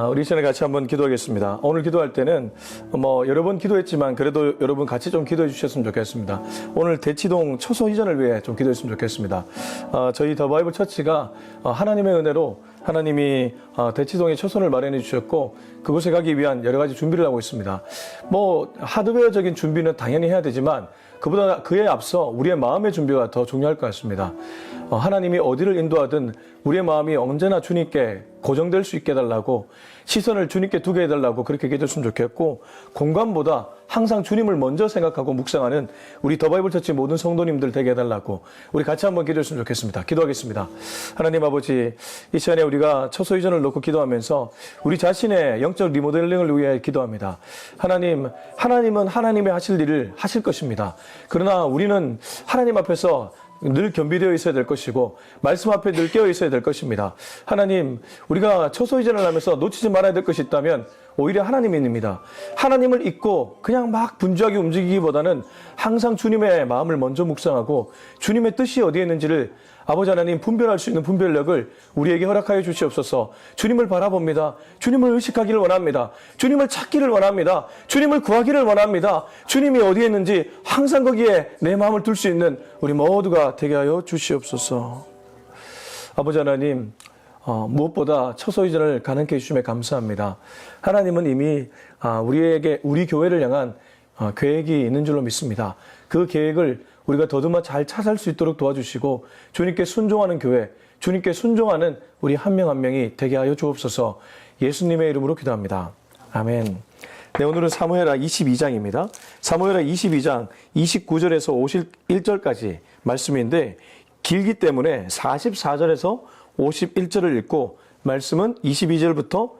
우리 시간에 같이 한번 기도하겠습니다. 오늘 기도할 때는 여러 번 기도했지만 그래도 여러분 같이 좀 기도해 주셨으면 좋겠습니다. 오늘 대치동 초소 이전을 위해 좀 기도했으면 좋겠습니다. 저희 더 바이블 처치가 하나님의 은혜로 하나님이 대치동에 초소를 마련해 주셨고 그곳에 가기 위한 여러 가지 준비를 하고 있습니다. 하드웨어적인 준비는 당연히 해야 되지만 그보다 그에 앞서 우리의 마음의 준비가 더 중요할 것 같습니다. 하나님이 어디를 인도하든 우리의 마음이 언제나 주님께 고정될 수 있게 해달라고, 시선을 주님께 두게 해달라고 그렇게 기도했으면 좋겠고, 공간보다 항상 주님을 먼저 생각하고 묵상하는 우리 더 바이블 처치 모든 성도님들 되게 해달라고 우리 같이 한번 기도했으면 좋겠습니다. 기도하겠습니다. 하나님 아버지, 이 시간에 우리가 초소 이전을 놓고 기도하면서 우리 자신의 영적 리모델링을 위해 기도합니다. 하나님은 하나님의 하실 일을 하실 것입니다. 그러나 우리는 하나님 앞에서 늘 겸비되어 있어야 될 것이고 말씀 앞에 늘 깨어 있어야 될 것입니다. 하나님, 우리가 초소 이전을 하면서 놓치지 말아야 될 것이 있다면 오히려 하나님입니다. 하나님을 잊고 그냥 막 분주하게 움직이기보다는 항상 주님의 마음을 먼저 묵상하고 주님의 뜻이 어디에 있는지를 아버지 하나님 분별할 수 있는 분별력을 우리에게 허락하여 주시옵소서. 주님을 바라봅니다. 주님을 의식하기를 원합니다. 주님을 찾기를 원합니다. 주님을 구하기를 원합니다. 주님이 어디에 있는지 항상 거기에 내 마음을 둘 수 있는 우리 모두가 되게 하여 주시옵소서. 아버지 하나님, 무엇보다 초소 이전을 가능케 해주심에 감사합니다. 하나님은 이미 우리 교회를 향한 계획이 있는 줄로 믿습니다. 그 계획을 우리가 더듬어 잘 찾을 수 있도록 도와주시고 주님께 순종하는 교회, 주님께 순종하는 우리 한 명 한 명이 되게 하여 주옵소서. 예수님의 이름으로 기도합니다. 아멘. 네, 오늘은 사무엘하 22장입니다. 사무엘하 22장 29절에서 51절까지 말씀인데 길기 때문에 44절에서 51절을 읽고 말씀은 29절부터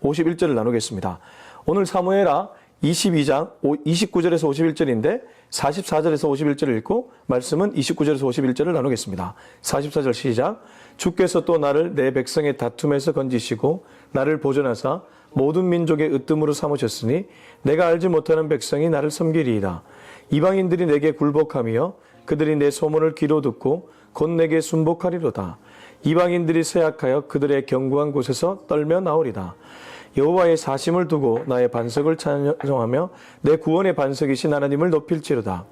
51절을 나누겠습니다. 오늘 사무엘하 22장 29절에서 51절인데 44절에서 51절을 읽고 말씀은 29절에서 51절을 나누겠습니다. 44절 시작. 주께서 또 나를 내 백성의 다툼에서 건지시고 나를 보존하사 모든 민족의 으뜸으로 삼으셨으니 내가 알지 못하는 백성이 나를 섬기리이다. 이방인들이 내게 굴복하며 그들이 내 소문을 귀로 듣고 곧 내게 순복하리로다. 이방인들이 쇠약하여 그들의 견고한 곳에서 떨며 나오리다. 여호와의 사심을 두고 나의 반석을 찬송하며 내 구원의 반석이신 하나님을 높일지로다.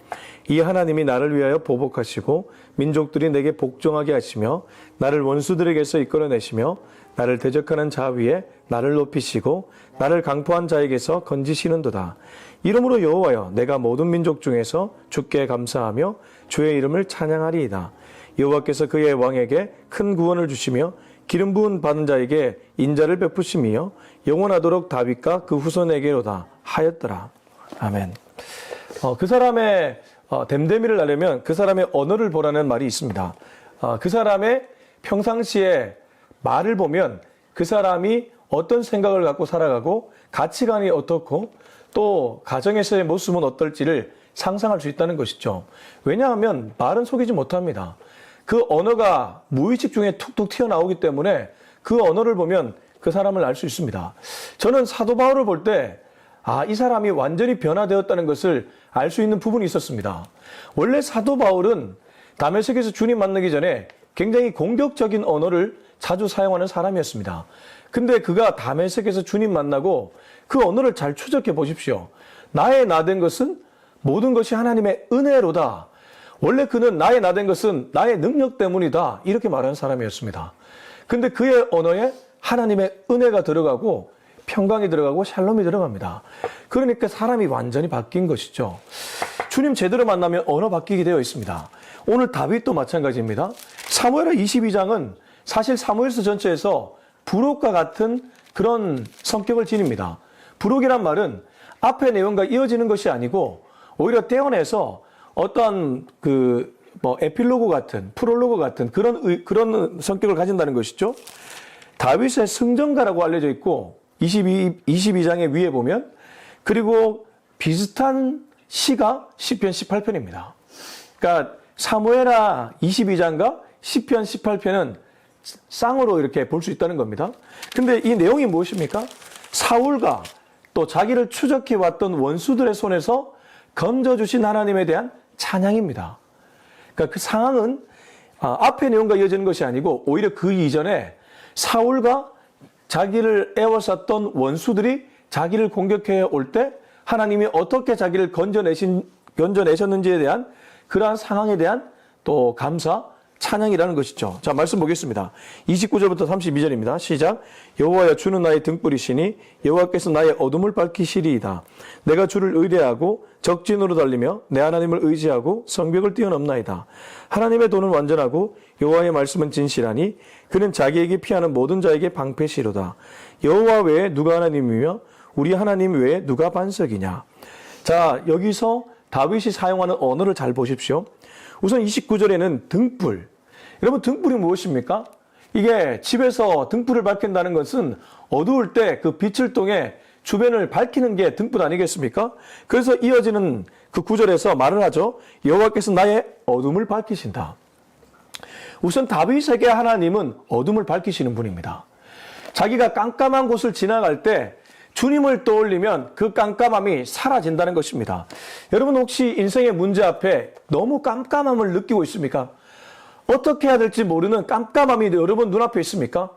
이 하나님이 나를 위하여 보복하시고 민족들이 내게 복종하게 하시며 나를 원수들에게서 이끌어내시며 나를 대적하는 자 위에 나를 높이시고 나를 강포한 자에게서 건지시는도다. 이러므로 여호와여, 내가 모든 민족 중에서 주께 감사하며 주의 이름을 찬양하리이다. 여호와께서 그의 왕에게 큰 구원을 주시며 기름 부은 받은 자에게 인자를 베푸시며 영원하도록 다윗과 그 후손에게로다 하였더라. 아멘. 그 사람의 됨됨이를 알려면 그 사람의 언어를 보라는 말이 있습니다. 그 사람의 평상시에 말을 보면 그 사람이 어떤 생각을 갖고 살아가고 가치관이 어떻고 또 가정에서의 모습은 어떨지를 상상할 수 있다는 것이죠. 왜냐하면 말은 속이지 못합니다. 그 언어가 무의식 중에 툭툭 튀어나오기 때문에 그 언어를 보면 그 사람을 알 수 있습니다. 저는 사도 바울을 볼 때 이 사람이 완전히 변화되었다는 것을 알 수 있는 부분이 있었습니다. 원래 사도 바울은 다메섹에서 주님 만나기 전에 굉장히 공격적인 언어를 자주 사용하는 사람이었습니다. 근데 그가 다메섹에서 주님 만나고 그 언어를 잘 추적해 보십시오. 나의 나된 것은 모든 것이 하나님의 은혜로다. 원래 그는 나의 나된 것은 나의 능력 때문이다. 이렇게 말하는 사람이었습니다. 근데 그의 언어에 하나님의 은혜가 들어가고 평강이 들어가고 샬롬이 들어갑니다. 그러니까 사람이 완전히 바뀐 것이죠. 주님 제대로 만나면 언어 바뀌게 되어 있습니다. 오늘 다윗도 마찬가지입니다. 사무엘하 22장은 사실 사무엘서 전체에서 부록과 같은 그런 성격을 지닙니다. 부록이란 말은 앞의 내용과 이어지는 것이 아니고 오히려 떼어내서 어떠한 에필로그 같은, 프롤로그 같은 그런 성격을 가진다는 것이죠. 다윗의 승전가라고 알려져 있고 22장의 위에 보면 그리고 비슷한 시가 시편 18편입니다. 그러니까 사무엘하 22장과 시편 18편은 쌍으로 이렇게 볼 수 있다는 겁니다. 근데 이 내용이 무엇입니까? 사울과 또 자기를 추적해왔던 원수들의 손에서 건져주신 하나님에 대한 찬양입니다. 그러니까 그 상황은 앞의 내용과 이어지는 것이 아니고 오히려 그 이전에 사울과 자기를 애워쌌던 원수들이 자기를 공격해 올 때 하나님이 어떻게 자기를 건져내셨는지에 대한 그러한 상황에 대한 또 감사, 찬양이라는 것이죠. 자, 말씀 보겠습니다. 29절부터 32절입니다. 시작. 여호와여, 주는 나의 등불이시니 여호와께서 나의 어둠을 밝히시리이다. 내가 주를 의뢰하고 적진으로 달리며 내 하나님을 의지하고 성벽을 뛰어넘나이다. 하나님의 도는 완전하고 여호와의 말씀은 진실하니 그는 자기에게 피하는 모든 자에게 방패시로다. 여호와 외에 누가 하나님이며 우리 하나님 외에 누가 반석이냐. 자, 여기서 다윗이 사용하는 언어를 잘 보십시오. 우선 29절에는 등불. 여러분, 등불이 무엇입니까? 이게 집에서 등불을 밝힌다는 것은 어두울 때 그 빛을 통해 주변을 밝히는 게 등불 아니겠습니까? 그래서 이어지는 그 구절에서 말을 하죠. 여호와께서 나의 어둠을 밝히신다. 우선 다윗에게 하나님은 어둠을 밝히시는 분입니다. 자기가 깜깜한 곳을 지나갈 때 주님을 떠올리면 그 깜깜함이 사라진다는 것입니다. 여러분, 혹시 인생의 문제 앞에 너무 깜깜함을 느끼고 있습니까? 어떻게 해야 될지 모르는 깜깜함이 여러분 눈앞에 있습니까?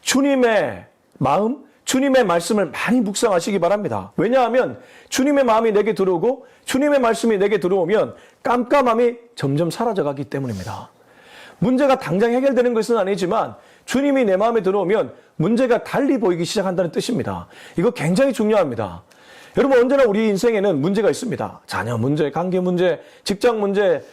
주님의 마음, 주님의 말씀을 많이 묵상하시기 바랍니다. 왜냐하면 주님의 마음이 내게 들어오고 주님의 말씀이 내게 들어오면 깜깜함이 점점 사라져가기 때문입니다. 문제가 당장 해결되는 것은 아니지만 주님이 내 마음에 들어오면 문제가 달리 보이기 시작한다는 뜻입니다. 이거 굉장히 중요합니다. 여러분, 언제나 우리 인생에는 문제가 있습니다. 자녀 문제, 관계 문제, 직장 문제,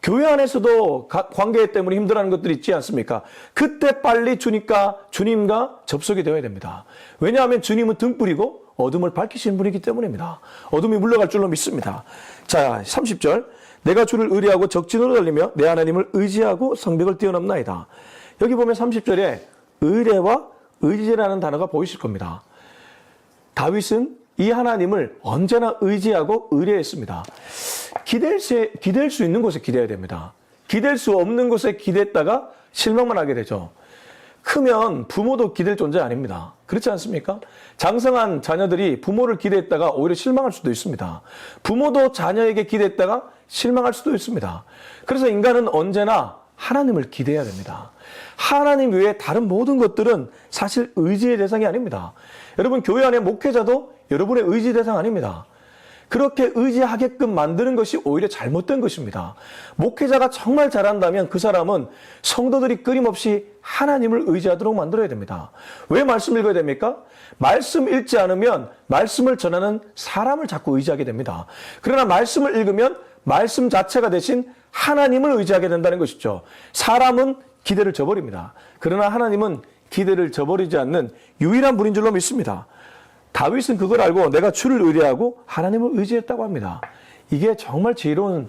교회 안에서도 관계 때문에 힘들어하는 것들이 있지 않습니까? 그때 빨리 주님과 접속이 되어야 됩니다. 왜냐하면 주님은 등불이고 어둠을 밝히시는 분이기 때문입니다. 어둠이 물러갈 줄로 믿습니다. 자, 30절. 내가 주를 의뢰하고 적진으로 달리며 내 하나님을 의지하고 성벽을 뛰어넘나이다. 여기 보면 30절에 의뢰와 의지라는 단어가 보이실 겁니다. 다윗은 이 하나님을 언제나 의지하고 의뢰했습니다. 기댈 수 있는 곳에 기대야 됩니다. 기댈 수 없는 곳에 기댔다가 실망만 하게 되죠. 크면 부모도 기댈 존재 아닙니다. 그렇지 않습니까? 장성한 자녀들이 부모를 기대했다가 오히려 실망할 수도 있습니다. 부모도 자녀에게 기대했다가 실망할 수도 있습니다. 그래서 인간은 언제나 하나님을 기대해야 됩니다. 하나님 외에 다른 모든 것들은 사실 의지의 대상이 아닙니다. 여러분, 교회 안에 목회자도 여러분의 의지 대상 아닙니다. 그렇게 의지하게끔 만드는 것이 오히려 잘못된 것입니다. 목회자가 정말 잘한다면 그 사람은 성도들이 끊임없이 하나님을 의지하도록 만들어야 됩니다. 왜 말씀 읽어야 됩니까? 말씀 읽지 않으면 말씀을 전하는 사람을 자꾸 의지하게 됩니다. 그러나 말씀을 읽으면 말씀 자체가 대신 하나님을 의지하게 된다는 것이죠. 사람은 기대를 저버립니다. 그러나 하나님은 기대를 저버리지 않는 유일한 분인 줄로 믿습니다. 다윗은 그걸 알고 내가 주를 의뢰하고 하나님을 의지했다고 합니다. 이게 정말 지혜로운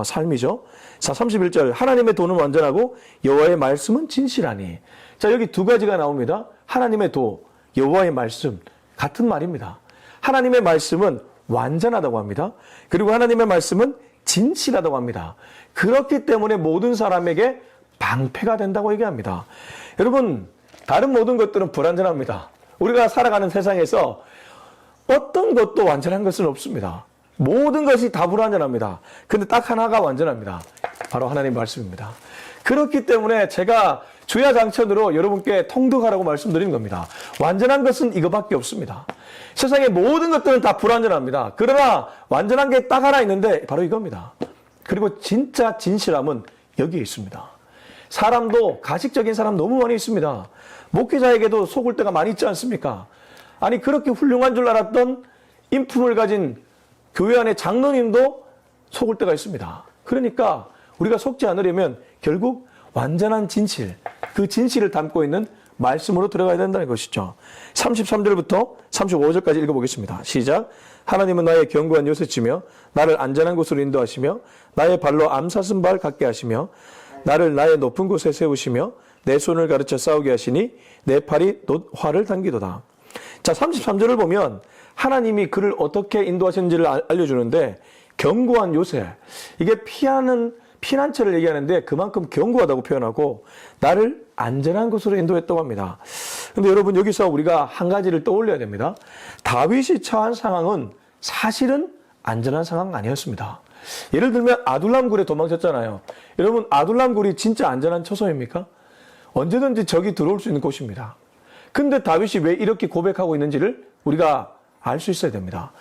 삶이죠. 자, 31절. 하나님의 도는 완전하고 여호와의 말씀은 진실하니. 자, 여기 두 가지가 나옵니다. 하나님의 도, 여호와의 말씀. 같은 말입니다. 하나님의 말씀은 완전하다고 합니다. 그리고 하나님의 말씀은 진실하다고 합니다. 그렇기 때문에 모든 사람에게 방패가 된다고 얘기합니다. 여러분, 다른 모든 것들은 불완전합니다. 우리가 살아가는 세상에서 어떤 것도 완전한 것은 없습니다. 모든 것이 다 불완전합니다. 근데 딱 하나가 완전합니다. 바로 하나님의 말씀입니다. 그렇기 때문에 제가 주야장천으로 여러분께 통독하라고 말씀드린 겁니다. 완전한 것은 이거밖에 없습니다. 세상의 모든 것들은 다 불완전합니다. 그러나 완전한 게 딱 하나 있는데 바로 이겁니다. 그리고 진짜 진실함은 여기에 있습니다. 사람도 가식적인 사람 너무 많이 있습니다. 목회자에게도 속을 때가 많이 있지 않습니까? 아니, 그렇게 훌륭한 줄 알았던 인품을 가진 교회 안의 장로님도 속을 때가 있습니다. 그러니까 우리가 속지 않으려면 결국 완전한 진실, 그 진실을 담고 있는 말씀으로 들어가야 된다는 것이죠. 33절부터 35절까지 읽어보겠습니다. 시작. 하나님은 나의 견고한 요새치며 나를 안전한 곳으로 인도하시며 나의 발로 암사슴 발 같게 하시며 나를 나의 높은 곳에 세우시며 내 손을 가르쳐 싸우게 하시니 내 팔이 놋 활을 당기도다. 자, 33절을 보면 하나님이 그를 어떻게 인도하시는지를 알려주는데 견고한 요새, 이게 피난처를 얘기하는데 그만큼 견고하다고 표현하고 나를 안전한 곳으로 인도했다고 합니다. 그런데 여러분, 여기서 우리가 한 가지를 떠올려야 됩니다. 다윗이 처한 상황은 사실은 안전한 상황 아니었습니다. 예를 들면 아둘람 굴에 도망쳤잖아요. 여러분, 아둘람 굴이 진짜 안전한 처소입니까? 언제든지 적이 들어올 수 있는 곳입니다. 근데 다윗이 왜 이렇게 고백하고 있는지를 우리가 알 수 있어야 됩니다.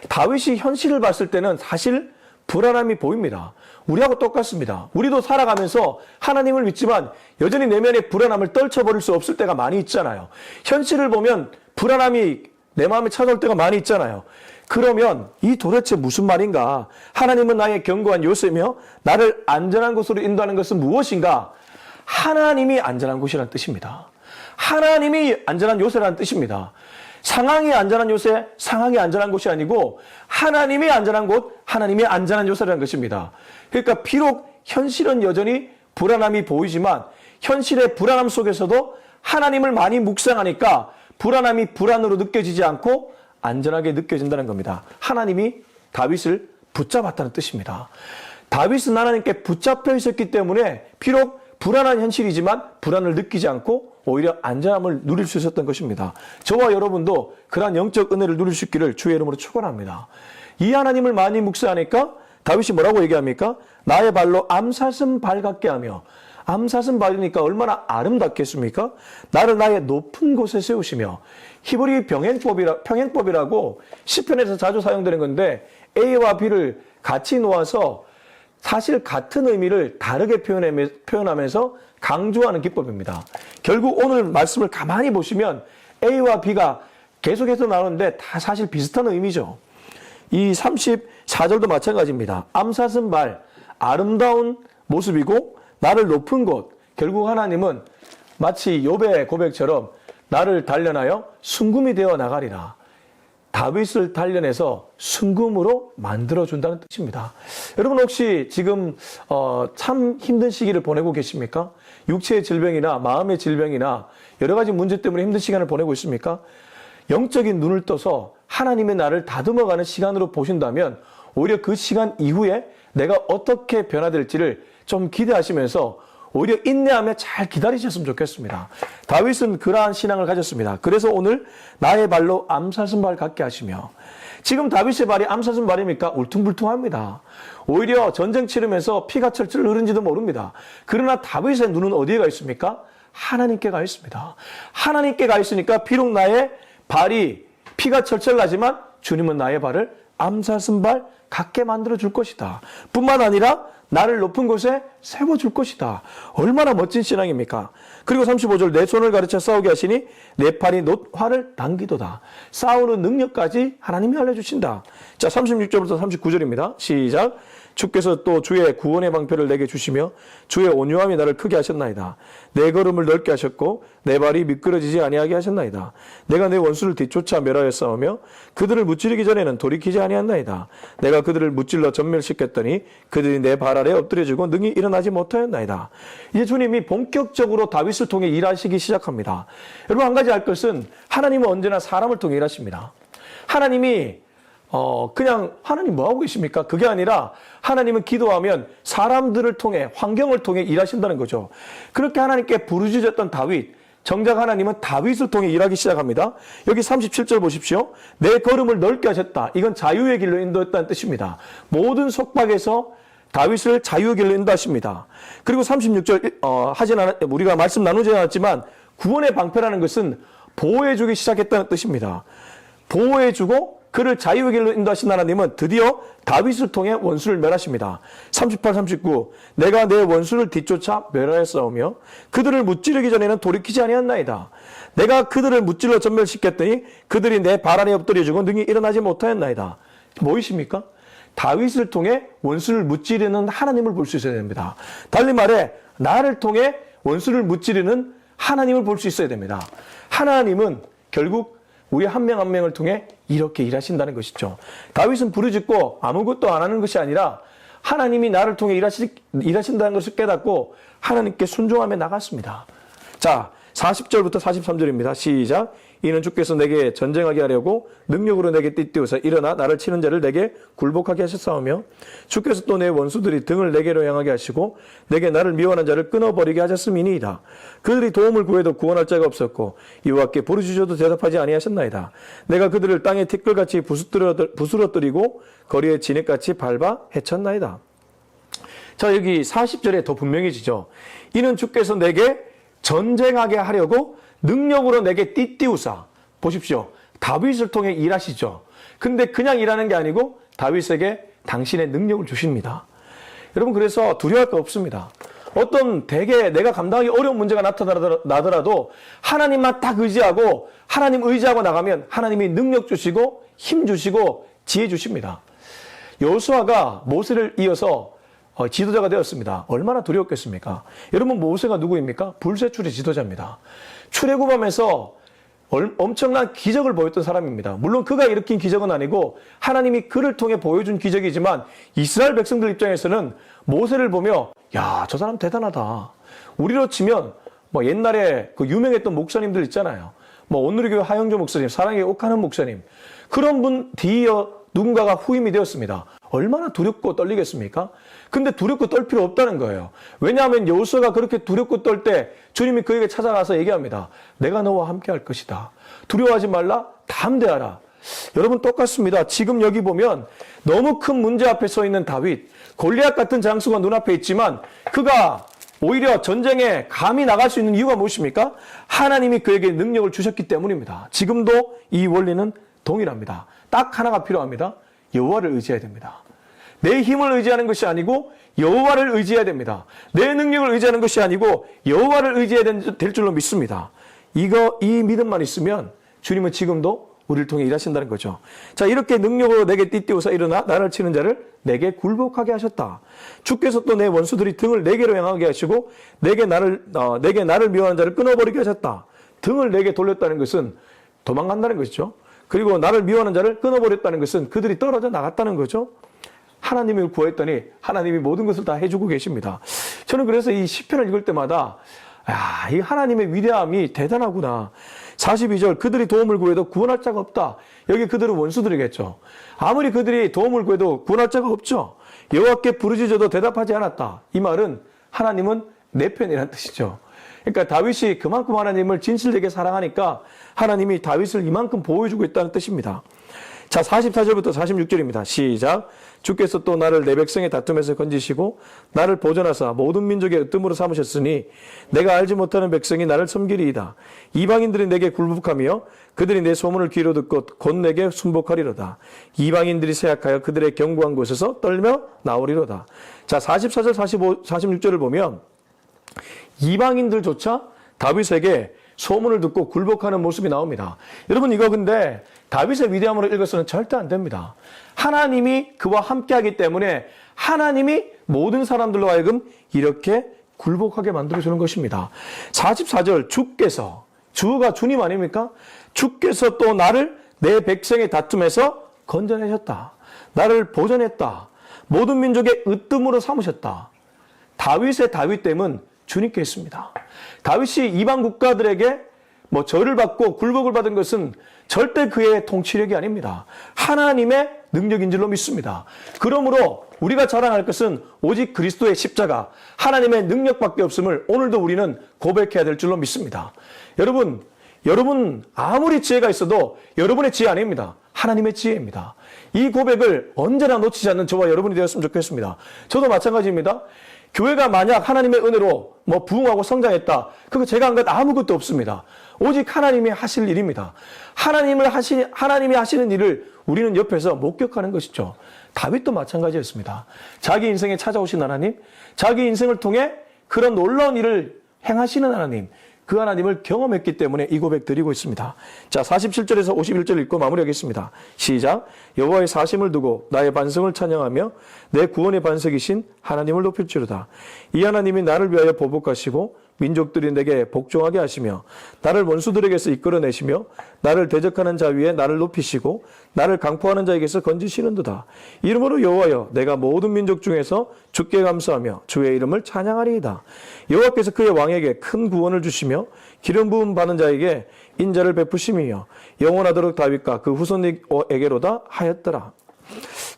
다윗이 현실을 봤을 때는 사실 불안함이 보입니다. 우리하고 똑같습니다. 우리도 살아가면서 하나님을 믿지만 여전히 내면의 불안함을 떨쳐버릴 수 없을 때가 많이 있잖아요. 현실을 보면 불안함이 내 마음에 찾아올 때가 많이 있잖아요. 그러면 이 도대체 무슨 말인가? 하나님은 나의 견고한 요새며 나를 안전한 곳으로 인도하는 것은 무엇인가? 하나님이 안전한 곳이라는 뜻입니다. 하나님이 안전한 요새라는 뜻입니다. 상황이 안전한 요새, 상황이 안전한 곳이 아니고 하나님이 안전한 곳, 하나님이 안전한 요새라는 것입니다. 그러니까 비록 현실은 여전히 불안함이 보이지만 현실의 불안함 속에서도 하나님을 많이 묵상하니까 불안함이 불안으로 느껴지지 않고 안전하게 느껴진다는 겁니다. 하나님이 다윗을 붙잡았다는 뜻입니다. 다윗은 하나님께 붙잡혀 있었기 때문에 비록 불안한 현실이지만 불안을 느끼지 않고 오히려 안전함을 누릴 수 있었던 것입니다. 저와 여러분도 그러한 영적 은혜를 누릴 수 있기를 주의 이름으로 축원합니다. 이 하나님을 많이 묵상하니까 다윗이 뭐라고 얘기합니까? 나의 발로 암사슴 발 같게 하며, 암사슴 발이니까 얼마나 아름답겠습니까? 나를 나의 높은 곳에 세우시며, 히브리 평행법이라고 시편에서 자주 사용되는 건데 A와 B를 같이 놓아서 사실 같은 의미를 다르게 표현하면서 강조하는 기법입니다. 결국 오늘 말씀을 가만히 보시면 A와 B가 계속해서 나오는데 다 사실 비슷한 의미죠. 이 34절도 마찬가지입니다. 암사슴 발, 아름다운 모습이고 나를 높은 곳. 결국 하나님은 마치 욥의 고백처럼 나를 단련하여 순금이 되어 나가리라. 다윗을 단련해서 순금으로 만들어준다는 뜻입니다. 여러분 혹시 지금 참 힘든 시기를 보내고 계십니까? 육체의 질병이나 마음의 질병이나 여러 가지 문제 때문에 힘든 시간을 보내고 있습니까? 영적인 눈을 떠서 하나님의 나를 다듬어가는 시간으로 보신다면 오히려 그 시간 이후에 내가 어떻게 변화될지를 좀 기대하시면서 오히려 인내하며 잘 기다리셨으면 좋겠습니다. 다윗은 그러한 신앙을 가졌습니다. 그래서 오늘 나의 발로 암사슴발 같게 하시며, 지금 다윗의 발이 암사슴 발입니까? 울퉁불퉁합니다. 오히려 전쟁 치르면서 피가 철철 흐른지도 모릅니다. 그러나 다윗의 눈은 어디에 가 있습니까? 하나님께 가 있습니다. 하나님께 가 있으니까 비록 나의 발이 피가 철철 나지만 주님은 나의 발을 암사슴발 같게 만들어 줄 것이다. 뿐만 아니라 나를 높은 곳에 세워줄 것이다. 얼마나 멋진 신앙입니까? 그리고 35절 내 손을 가르쳐 싸우게 하시니 내 팔이 놋 활을 당기도다. 싸우는 능력까지 하나님이 알려주신다. 자, 36절부터 39절입니다. 시작. 주께서 또 주의 구원의 방패를 내게 주시며 주의 온유함이 나를 크게 하셨나이다. 내 걸음을 넓게 하셨고 내 발이 미끄러지지 아니하게 하셨나이다. 내가 내 원수를 뒤쫓아 멸하여 싸우며 그들을 무찌르기 전에는 돌이키지 아니한나이다. 내가 그들을 무찔러 전멸시켰더니 그들이 내 발 아래 엎드려지고 능히 일어나지 못하였나이다. 이제 주님이 본격적으로 다윗을 통해 일하시기 시작합니다. 여러분 한 가지 알 것은 하나님은 언제나 사람을 통해 일하십니다. 하나님이 그냥 하나님 뭐 하고 계십니까? 그게 아니라 하나님은 기도하면 사람들을 통해 환경을 통해 일하신다는 거죠. 그렇게 하나님께 부르짖었던 다윗, 정작 하나님은 다윗을 통해 일하기 시작합니다. 여기 37절 보십시오. 내 걸음을 넓게 하셨다. 이건 자유의 길로 인도했다는 뜻입니다. 모든 속박에서 다윗을 자유의 길로 인도하십니다. 그리고 36절 우리가 말씀 나누지 않았지만 구원의 방패라는 것은 보호해주기 시작했다는 뜻입니다. 보호해주고 그를 자유의 길로 인도하신 하나님은 드디어 다윗을 통해 원수를 멸하십니다. 38, 39 내가 내 원수를 뒤쫓아 멸하여 싸우며 그들을 무찌르기 전에는 돌이키지 아니했나이다. 내가 그들을 무찔러 전멸시켰더니 그들이 내 발 아래 엎드려지고 능히 일어나지 못하였나이다. 뭐이십니까? 다윗을 통해 원수를 무찌르는 하나님을 볼 수 있어야 됩니다. 달리 말해 나를 통해 원수를 무찌르는 하나님을 볼 수 있어야 됩니다. 하나님은 결국 우리 한 명 한 명을 통해 이렇게 일하신다는 것이죠. 다윗은 부르짖고 아무것도 안 하는 것이 아니라 하나님이 나를 통해 일하신다는 것을 깨닫고 하나님께 순종하며 나갔습니다. 자, 40절부터 43절입니다. 시작. 이는 주께서 내게 전쟁하게 하려고 능력으로 내게 띠띠우사 일어나 나를 치는 자를 내게 굴복하게 하셨사오며 주께서 또 내 원수들이 등을 내게로 향하게 하시고 내게 나를 미워하는 자를 끊어버리게 하셨음이니이다. 그들이 도움을 구해도 구원할 자가 없었고 여호와께 부르짖어도 대답하지 아니하셨나이다. 내가 그들을 땅에 티끌같이 부스러뜨리고 거리에 진액같이 밟아 해쳤나이다. 자, 여기 40절에 더 분명해지죠. 이는 주께서 내게 전쟁하게 하려고 능력으로 내게 띠띠우사. 보십시오. 다윗을 통해 일하시죠. 근데 그냥 일하는 게 아니고 다윗에게 당신의 능력을 주십니다. 여러분, 그래서 두려워할 거 없습니다. 어떤 대개 내가 감당하기 어려운 문제가 나더라도 하나님만 딱 의지하고 하나님 의지하고 나가면 하나님이 능력 주시고 힘 주시고 지혜 주십니다. 여호수아가 모세를 이어서 지도자가 되었습니다. 얼마나 두려웠겠습니까? 여러분, 모세가 누구입니까? 불세출의 지도자입니다. 출애굽하면서 엄청난 기적을 보였던 사람입니다. 물론 그가 일으킨 기적은 아니고 하나님이 그를 통해 보여준 기적이지만 이스라엘 백성들 입장에서는 모세를 보며 야, 저 사람 대단하다. 우리로 치면 뭐 옛날에 그 유명했던 목사님들 있잖아요. 뭐 온누리교회 하영조 목사님, 사랑의 옥하는 목사님. 그런 분 뒤이어 누군가가 후임이 되었습니다. 얼마나 두렵고 떨리겠습니까? 근데 두렵고 떨 필요 없다는 거예요. 왜냐하면 여호수아가 그렇게 두렵고 떨 때 주님이 그에게 찾아가서 얘기합니다. 내가 너와 함께 할 것이다. 두려워하지 말라. 담대하라. 여러분, 똑같습니다. 지금 여기 보면 너무 큰 문제 앞에 서 있는 다윗, 골리앗 같은 장수가 눈앞에 있지만 그가 오히려 전쟁에 감히 나갈 수 있는 이유가 무엇입니까? 하나님이 그에게 능력을 주셨기 때문입니다. 지금도 이 원리는 동일합니다. 딱 하나가 필요합니다. 여호와를 의지해야 됩니다. 내 힘을 의지하는 것이 아니고 여호와를 의지해야 됩니다. 내 능력을 의지하는 것이 아니고 여호와를 의지해야 될 줄로 믿습니다. 이 믿음만 있으면 주님은 지금도 우리를 통해 일하신다는 거죠. 자, 이렇게 능력으로 내게 띠띠우사 일어나 나를 치는 자를 내게 굴복하게 하셨다. 주께서 또 내 원수들이 등을 내게로 향하게 하시고 내게 나를 미워하는 자를 끊어버리게 하셨다. 등을 내게 돌렸다는 것은 도망간다는 것이죠. 그리고 나를 미워하는 자를 끊어버렸다는 것은 그들이 떨어져 나갔다는 거죠. 하나님을 구했더니 하나님이 모든 것을 다 해주고 계십니다. 저는 그래서 이 시편을 읽을 때마다 이 하나님의 위대함이 대단하구나. 42절, 그들이 도움을 구해도 구원할 자가 없다. 여기 그들은 원수들이겠죠. 아무리 그들이 도움을 구해도 구원할 자가 없죠. 여호와께 부르짖어도 대답하지 않았다. 이 말은 하나님은 내 편이라는 뜻이죠. 그러니까 다윗이 그만큼 하나님을 진실되게 사랑하니까 하나님이 다윗을 이만큼 보호해주고 있다는 뜻입니다. 자, 44절부터 46절입니다. 시작. 주께서 또 나를 내 백성의 다툼에서 건지시고 나를 보존하사 모든 민족의 으뜸으로 삼으셨으니 내가 알지 못하는 백성이 나를 섬기리이다. 이방인들이 내게 굴복하며 그들이 내 소문을 귀로 듣고 곧 내게 순복하리로다. 이방인들이 세약하여 그들의 견고한 곳에서 떨며 나오리로다. 자, 44절, 45, 46절을 보면 이방인들조차 다윗에게 소문을 듣고 굴복하는 모습이 나옵니다. 여러분, 이거 근데 다윗의 위대함으로 읽어서는 절대 안 됩니다. 하나님이 그와 함께하기 때문에 하나님이 모든 사람들로 하여금 이렇게 굴복하게 만들어주는 것입니다. 44절, 주가 주님 아닙니까? 주께서 또 나를 내 백성의 다툼에서 건져내셨다. 나를 보존했다. 모든 민족의 으뜸으로 삼으셨다. 다윗의 다윗됨은 주님께 있습니다. 다윗이 이방 국가들에게 절을 받고 굴복을 받은 것은 절대 그의 통치력이 아닙니다. 하나님의 능력인 줄로 믿습니다. 그러므로 우리가 자랑할 것은 오직 그리스도의 십자가, 하나님의 능력밖에 없음을 오늘도 우리는 고백해야 될 줄로 믿습니다. 여러분 아무리 지혜가 있어도 여러분의 지혜 아닙니다. 하나님의 지혜입니다. 이 고백을 언제나 놓치지 않는 저와 여러분이 되었으면 좋겠습니다. 저도 마찬가지입니다. 교회가 만약 하나님의 은혜로 부흥하고 성장했다. 그거 제가 한 것 아무것도 없습니다. 오직 하나님이 하실 일입니다. 하나님이 하시는 일을 우리는 옆에서 목격하는 것이죠. 다윗도 마찬가지였습니다. 자기 인생에 찾아오신 하나님, 자기 인생을 통해 그런 놀라운 일을 행하시는 하나님, 그 하나님을 경험했기 때문에 이 고백 드리고 있습니다. 자, 47절에서 51절 읽고 마무리하겠습니다. 시작. 여호와의 사심을 두고 나의 반성을 찬양하며 내 구원의 반석이신 하나님을 높일지로다. 이 하나님이 나를 위하여 보복하시고 민족들이 내게 복종하게 하시며 나를 원수들에게서 이끌어내시며 나를 대적하는 자 위에 나를 높이시고 나를 강포하는 자에게서 건지시는도다. 이름으로 여호와여, 내가 모든 민족 중에서 주께 감사하며 주의 이름을 찬양하리이다. 여호와께서 그의 왕에게 큰 구원을 주시며 기름 부음 받은 자에게 인자를 베푸심이며 영원하도록 다윗과 그 후손에게로다 하였더라.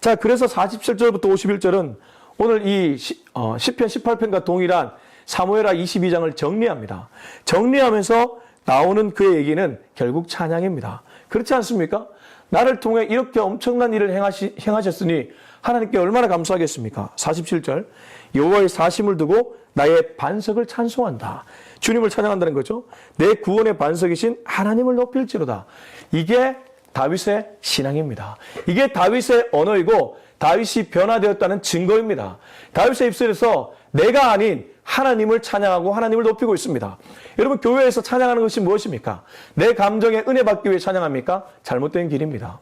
자, 그래서 47절부터 51절은 오늘 이 시편 18편과 동일한 사무엘하 22장을 정리합니다. 정리하면서 나오는 그의 얘기는 결국 찬양입니다. 그렇지 않습니까? 나를 통해 이렇게 엄청난 일을 행하셨으니 하나님께 얼마나 감사하겠습니까? 47절 여호와의 사심을 두고 나의 반석을 찬송한다. 주님을 찬양한다는 거죠. 내 구원의 반석이신 하나님을 높일지로다. 이게 다윗의 신앙입니다. 이게 다윗의 언어이고 다윗이 변화되었다는 증거입니다. 다윗의 입술에서 내가 아닌 하나님을 찬양하고 하나님을 높이고 있습니다. 여러분, 교회에서 찬양하는 것이 무엇입니까? 내 감정에 은혜 받기 위해 찬양합니까? 잘못된 길입니다.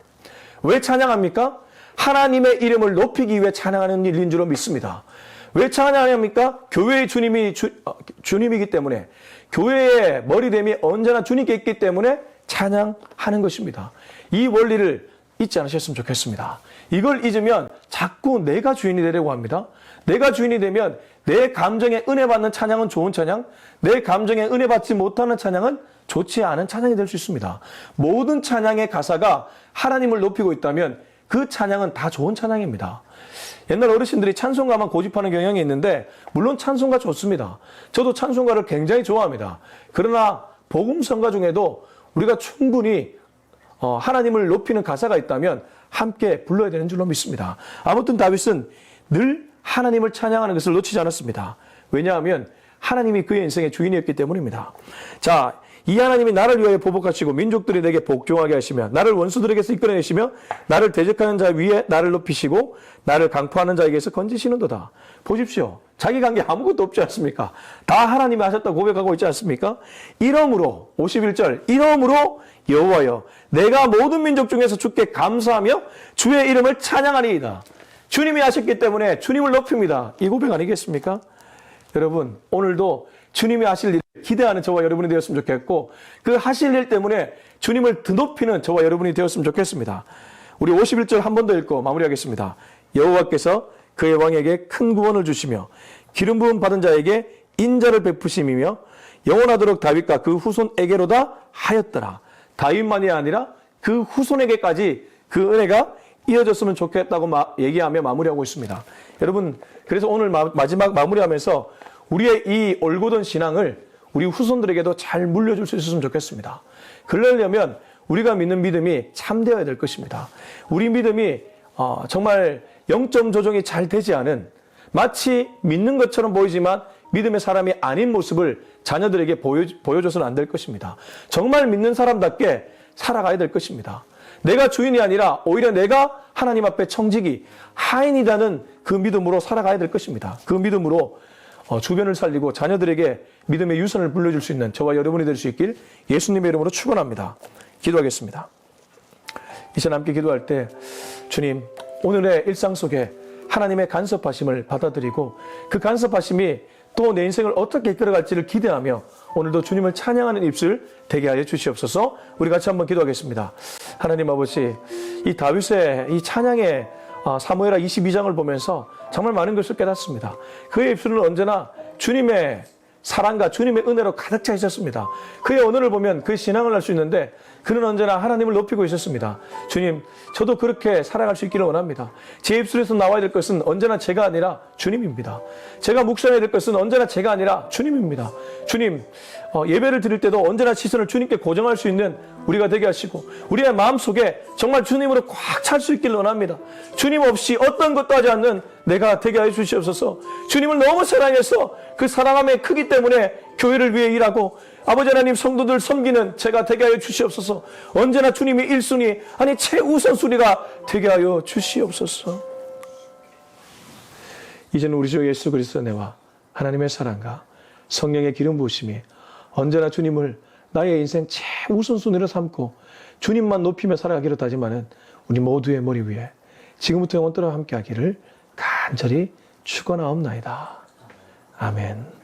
왜 찬양합니까? 하나님의 이름을 높이기 위해 찬양하는 일인 줄로 믿습니다. 왜 찬양합니까? 교회의 주님이기 때문에, 교회의 머리됨이 언제나 주님께 있기 때문에 찬양하는 것입니다. 이 원리를 잊지 않으셨으면 좋겠습니다. 이걸 잊으면 자꾸 내가 주인이 되려고 합니다. 내가 주인이 되면 내 감정에 은혜 받는 찬양은 좋은 찬양, 내 감정에 은혜 받지 못하는 찬양은 좋지 않은 찬양이 될 수 있습니다. 모든 찬양의 가사가 하나님을 높이고 있다면 그 찬양은 다 좋은 찬양입니다. 옛날 어르신들이 찬송가만 고집하는 경향이 있는데, 물론 찬송가 좋습니다. 저도 찬송가를 굉장히 좋아합니다. 그러나 복음성가 중에도 우리가 충분히 하나님을 높이는 가사가 있다면 함께 불러야 되는 줄로 믿습니다. 아무튼 다윗은 늘 하나님을 찬양하는 것을 놓치지 않았습니다. 왜냐하면 하나님이 그의 인생의 주인이었기 때문입니다. 자, 이 하나님이 나를 위하여 보복하시고 민족들이 내게 복종하게 하시며 나를 원수들에게서 이끌어내시며 나를 대적하는 자 위에 나를 높이시고 나를 강포하는 자에게서 건지시는도다. 보십시오. 자기 관계 아무것도 없지 않습니까? 다 하나님이 하셨다고 고백하고 있지 않습니까? 이러므로 51절 이러므로 여호와여 내가 모든 민족 중에서 주께 감사하며 주의 이름을 찬양하리이다. 주님이 하셨기 때문에 주님을 높입니다. 이 고백 아니겠습니까? 여러분, 오늘도 주님이 하실 일 기대하는 저와 여러분이 되었으면 좋겠고, 그 하실 일 때문에 주님을 드높이는 저와 여러분이 되었으면 좋겠습니다. 우리 51절 한 번 더 읽고 마무리하겠습니다. 여호와께서 그의 왕에게 큰 구원을 주시며 기름 부음 받은 자에게 인자를 베푸심이며 영원하도록 다윗과 그 후손에게로다 하였더라. 다윗만이 아니라 그 후손에게까지 그 은혜가 이어졌으면 좋겠다고 얘기하며 마무리하고 있습니다. 여러분, 그래서 오늘 마지막 마무리하면서 우리의 이 올곧은 신앙을 우리 후손들에게도 잘 물려줄 수 있었으면 좋겠습니다. 그러려면 우리가 믿는 믿음이 참되어야 될 것입니다. 우리 믿음이 정말 영점 조정이 잘 되지 않은, 마치 믿는 것처럼 보이지만 믿음의 사람이 아닌 모습을 자녀들에게 보여줘서는 안 될 것입니다. 정말 믿는 사람답게 살아가야 될 것입니다. 내가 주인이 아니라 오히려 내가 하나님 앞에 청지기, 하인이라는 그 믿음으로 살아가야 될 것입니다. 그 믿음으로 주변을 살리고 자녀들에게 믿음의 유산을 물려줄 수 있는 저와 여러분이 될 수 있길 예수님의 이름으로 축원합니다. 기도하겠습니다. 이 시간 함께 기도할 때 주님, 오늘의 일상 속에 하나님의 간섭하심을 받아들이고 그 간섭하심이 또 내 인생을 어떻게 이끌어갈지를 기대하며 오늘도 주님을 찬양하는 입술 되게 하여 주시옵소서. 우리 같이 한번 기도하겠습니다. 하나님 아버지, 이 다윗의 이 찬양의 사무엘하 22장을 보면서 정말 많은 것을 깨닫습니다. 그의 입술은 언제나 주님의 사랑과 주님의 은혜로 가득 차 있었습니다. 그의 언어를 보면 그 신앙을 알 수 있는데 그는 언제나 하나님을 높이고 있었습니다. 주님, 저도 그렇게 살아갈 수 있기를 원합니다. 제 입술에서 나와야 될 것은 언제나 제가 아니라 주님입니다. 제가 묵상해야 될 것은 언제나 제가 아니라 주님입니다. 주님, 예배를 드릴 때도 언제나 시선을 주님께 고정할 수 있는 우리가 되게 하시고 우리의 마음속에 정말 주님으로 꽉 찰 수 있기를 원합니다. 주님 없이 어떤 것도 하지 않는 내가 되게 하여 주시옵소서. 주님을 너무 사랑해서 그 사랑함의 크기 때문에 교회를 위해 일하고 아버지 하나님 성도들 섬기는 제가 되게 하여 주시옵소서. 언제나 주님이 1순위, 아니 최우선순위가 되게 하여 주시옵소서. 이제는 우리 주 예수 그리스도의 은혜와 하나님의 사랑과 성령의 기름 부으심이 언제나 주님을 나의 인생 최우선순위로 삼고 주님만 높이며 살아가기로 다짐하는 우리 모두의 머리 위에 지금부터 영원토록 함께 하기를 간절히 축원하옵나이다. 아멘.